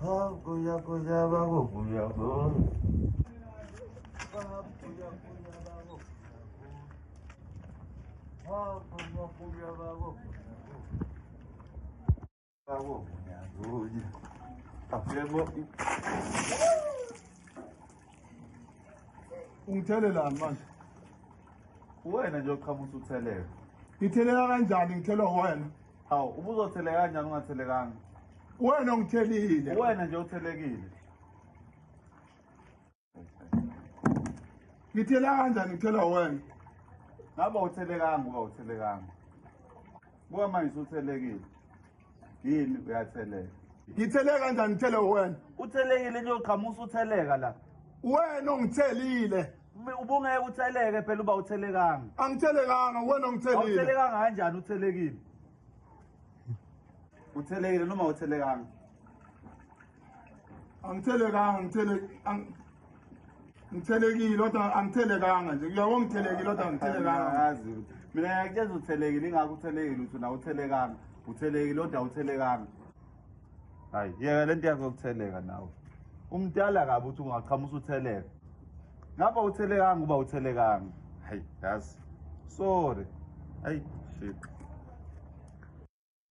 Kuya kuya bago kuya bago. Kuya kuya bago. Kuya kuya bago. Bago kuya kuya. After mo. Ungithelelani manje? Wena nje uqhamusa utheleka. Ngitheleka kanjani ngithelwa wena? Hawu, ubuzotheleka kanjani ungathelekanga? Wena ungithelile. Wena nje uthelekile. Ngitheleka kanjani ngithelwa wena? Ngaba uthelekanga uba uthelekanga. Buka manje uthelekile. Yini uyatheleka? Ngitheleka kanjani ngithelwa wena? Uthelekile nje uqhamusa utheleka la. Wena ungithelile. Ubungeke utheleke phela uba uthelekanga. Angithelekanga wena ungithelile. Awuthelekanga kanjani uthelekile? Uthelekile noma uthelekanga? Angithelekanga ngithelekile kodwa angithelekanga nje. Uyabona ngithelekile kodwa angithelekanga. Yazi ukuthi mina ngiyakutshela uthelekile ingakho uthelekile uthi na uthelekanga. Uthelekile kodwa uthelekanga. Hayi, yeka lento yakutheleka nawe. Umdala kabi uthi ungaqhamusa utheleka. Ngapha uthelekanga uba uthelekanga. Hayi, yazi. Sorry. Hayi, shit.